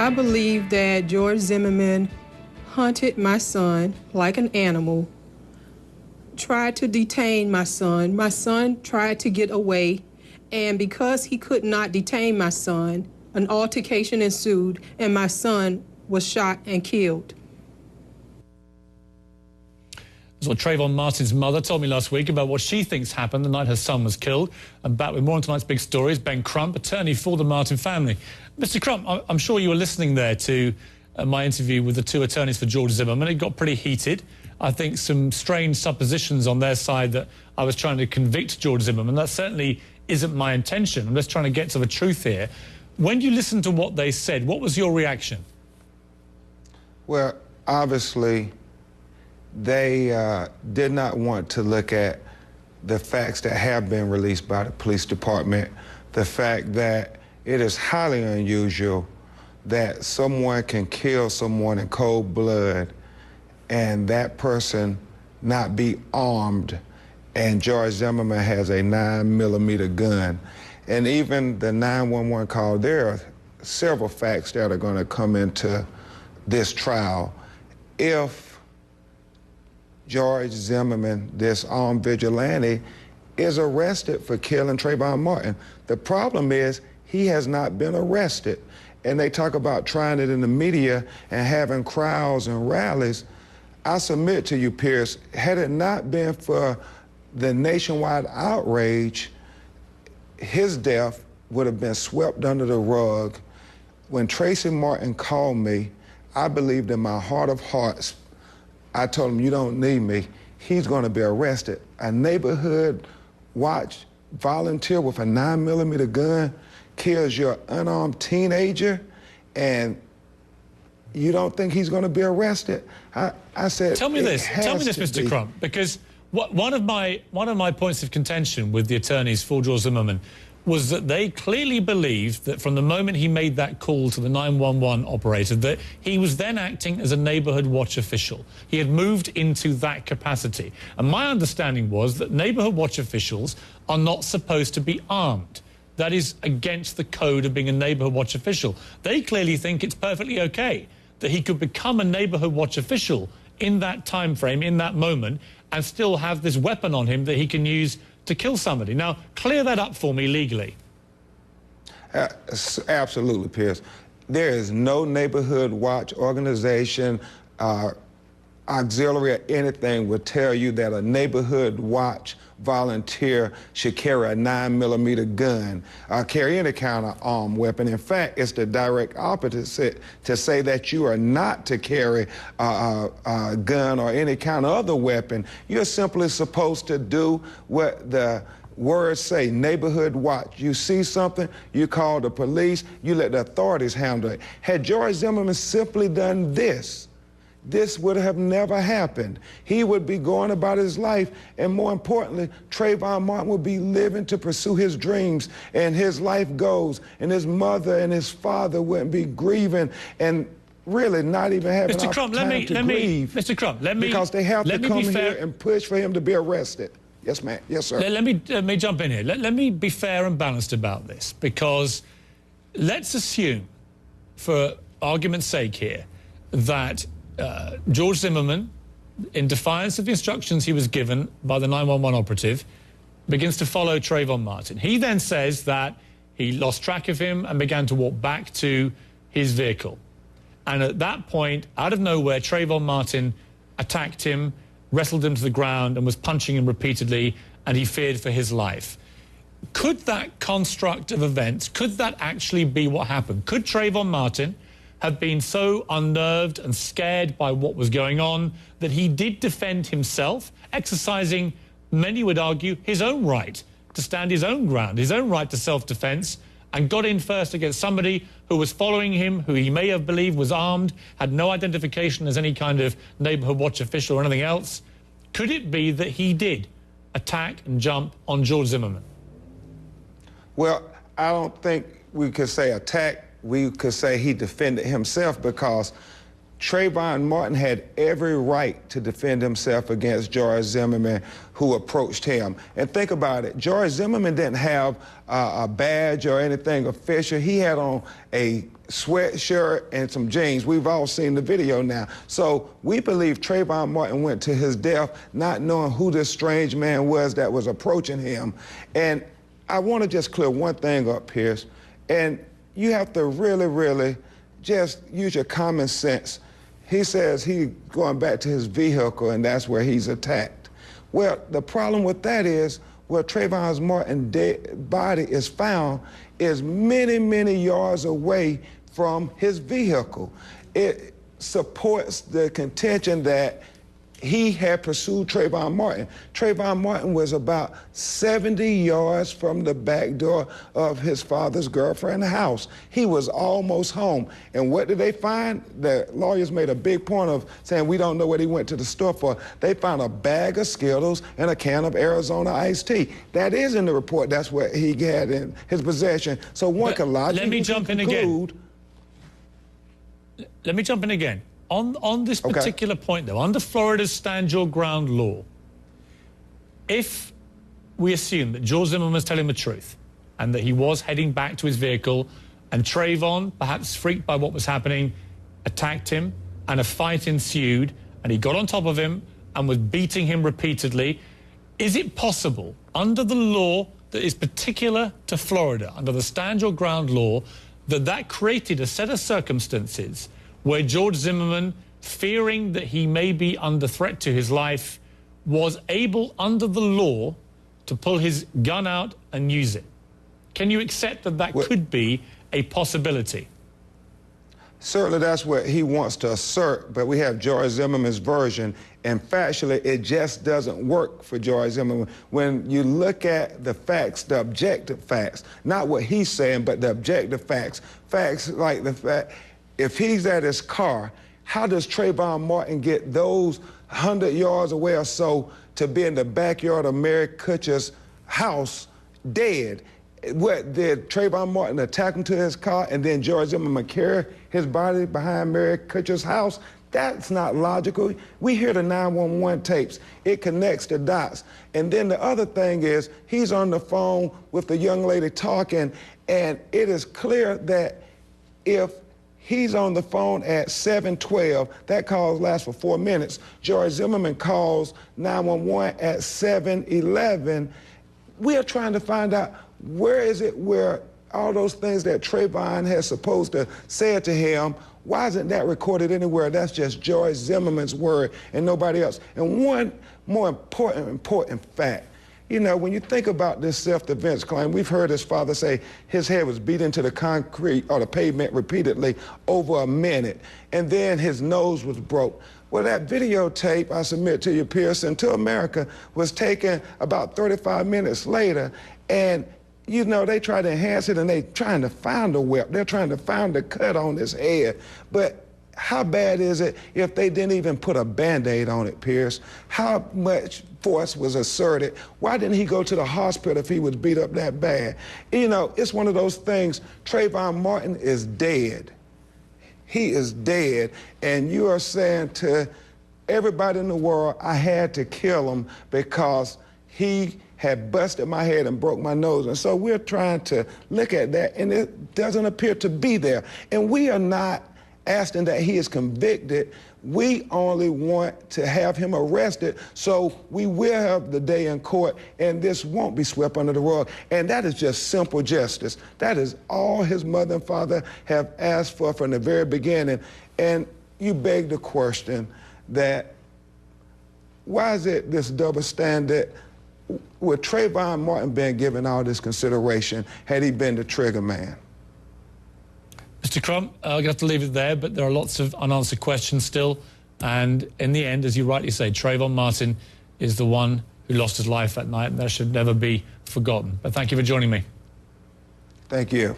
I believe that George Zimmerman hunted my son like an animal, tried to detain my son. My son tried to get away, and because he could not detain my son, an altercation ensued, and my son was shot and killed. That's what Trayvon Martin's mother told me last week about what she thinks happened the night her son was killed. And back with more on tonight's big stories, Ben Crump, attorney for the Martin family. Mr. Crump, I'm sure you were listening there to my interview with the two attorneys for George Zimmerman. It got pretty heated. I think some strange suppositions on their side that I was trying to convict George Zimmerman. That certainly isn't my intention. I'm just trying to get to the truth here. When you listened to what they said, what was your reaction? Well, obviously, they did not want to look at the facts that have been released by the police department, the fact that it is highly unusual that someone can kill someone in cold blood and that person not be armed, and George Zimmerman has a 9mm gun. And even the 911 call, there are several facts that are going to come into this trial. If George Zimmerman, this armed vigilante, is arrested for killing Trayvon Martin, the problem is he has not been arrested. And they talk about trying it in the media and having crowds and rallies. I submit to you, Pierce, had it not been for the nationwide outrage, his death would have been swept under the rug. When Tracy Martin called me, I believed in my heart of hearts. I told him, you don't need me. He's going to be arrested. A neighborhood watch volunteer with a 9mm gun kills your unarmed teenager, and you don't think he's going to be arrested? I said, tell me this, Mr. Crump, because one of my points of contention with the attorneys for George Zimmerman was that they clearly believed that from the moment he made that call to the 911 operator that he was then acting as a neighborhood watch official. He had moved into that capacity. And my understanding was that neighborhood watch officials are not supposed to be armed. That is against the code of being a neighborhood watch official. They clearly think it's perfectly okay that he could become a neighborhood watch official in that time frame, in that moment, and still have this weapon on him that he can use to kill somebody. Now, clear that up for me legally. Absolutely, Pierce. There is no neighborhood watch organization, auxiliary or anything would tell you that a neighborhood watch volunteer should carry a 9mm gun, carry any kind of armed weapon. In fact, it's the direct opposite to say that you are not to carry a gun or any kind of other weapon. You're simply supposed to do what the words say, neighborhood watch. You see something, you call the police, you let the authorities handle it. Had George Zimmerman simply done this, this would have never happened. He would be going about his life, and more importantly, Trayvon Martin would be living to pursue his dreams and his life goals, and his mother and his father wouldn't be grieving and really not even having time to grieve. Mr. Crump, because they have to come here and push for him to be arrested. Yes, ma'am. Yes, sir. Let me jump in here. Let me be fair and balanced about this, because let's assume, for argument's sake here, that George Zimmerman, in defiance of the instructions he was given by the 911 operative, begins to follow Trayvon Martin. He then says that he lost track of him and began to walk back to his vehicle. And at that point, out of nowhere, Trayvon Martin attacked him, wrestled him to the ground, and was punching him repeatedly, and he feared for his life. Could that construct of events, could that actually be what happened? Could Trayvon Martin have been so unnerved and scared by what was going on that he did defend himself, exercising, many would argue, his own right to stand his own ground, his own right to self-defense, and got in first against somebody who was following him, who he may have believed was armed, had no identification as any kind of neighborhood watch official or anything else? Could it be that he did attack and jump on George Zimmerman? Well, I don't think we could say attack. We could say he defended himself, because Trayvon Martin had every right to defend himself against George Zimmerman, who approached him. And think about it, George Zimmerman didn't have a badge or anything official. He had on a sweatshirt and some jeans. We've all seen the video now. So we believe Trayvon Martin went to his death not knowing who this strange man was that was approaching him. And I want to just clear one thing up, Pierce, and you have to really just use your common sense. He says he's going back to his vehicle, and that's where he's attacked. Well, the problem with that is where Trayvon Martin's dead body is found is many yards away from his vehicle. It supports the contention that he had pursued Trayvon Martin. Trayvon Martin was about 70 yards from the back door of his father's girlfriend's house. He was almost home. And what did they find? The lawyers made a big point of saying we don't know what he went to the store for. They found a bag of Skittles and a can of Arizona iced tea. That is in the report. That's what he had in his possession. So one can logically let me jump in again. Let me jump in again. On this particular point, though, under Florida's Stand Your Ground law, if we assume that George Zimmerman was telling the truth and that he was heading back to his vehicle and Trayvon, perhaps freaked by what was happening, attacked him and a fight ensued and he got on top of him and was beating him repeatedly, is it possible, under the law that is particular to Florida, under the Stand Your Ground law, that created a set of circumstances where George Zimmerman, fearing that he may be under threat to his life, was able, under the law, to pull his gun out and use it? Can you accept that could be a possibility? Certainly that's what he wants to assert, but we have George Zimmerman's version, and factually it just doesn't work for George Zimmerman. When you look at the facts, the objective facts, not what he's saying, but the objective facts like the fact, if he's at his car, how does Trayvon Martin get those 100 yards away or so to be in the backyard of Mary Kutcher's house dead? What, did Trayvon Martin attack him to his car and then George Zimmerman carry his body behind Mary Kutcher's house? That's not logical. We hear the 911 tapes. It connects the dots. And then the other thing is he's on the phone with the young lady talking, and it is clear that if he's on the phone at 7:12. That call lasts for 4 minutes. George Zimmerman calls 911 at 7:11. We are trying to find out where is it where all those things that Trayvon has supposed to say to him, why isn't that recorded anywhere? That's just George Zimmerman's word and nobody else. And one more important fact. You know, when you think about this self-defense claim, we've heard his father say his head was beat into the concrete or the pavement repeatedly over a minute, and then his nose was broke. Well, that videotape I submit to you, Pearson, to America, was taken about 35 minutes later, and you know, they try to enhance it and they trying to find the web. They're trying to find the cut on his head. But how bad is it if they didn't even put a Band-Aid on it, Pierce? How much force was asserted? Why didn't he go to the hospital if he was beat up that bad? You know, it's one of those things. Trayvon Martin is dead. He is dead. And you are saying to everybody in the world, I had to kill him because he had busted my head and broke my nose. And so we're trying to look at that, and it doesn't appear to be there. And we are not asking that he is convicted. We only want to have him arrested so we will have the day in court and this won't be swept under the rug. And that is just simple justice. That is all his mother and father have asked for from the very beginning. And you beg the question that why is it this double standard? With Trayvon Martin being given all this consideration, had he been the trigger man? Mr. Crump, I'm going to have to leave it there, but there are lots of unanswered questions still. And in the end, as you rightly say, Trayvon Martin is the one who lost his life that night, and that should never be forgotten. But thank you for joining me. Thank you.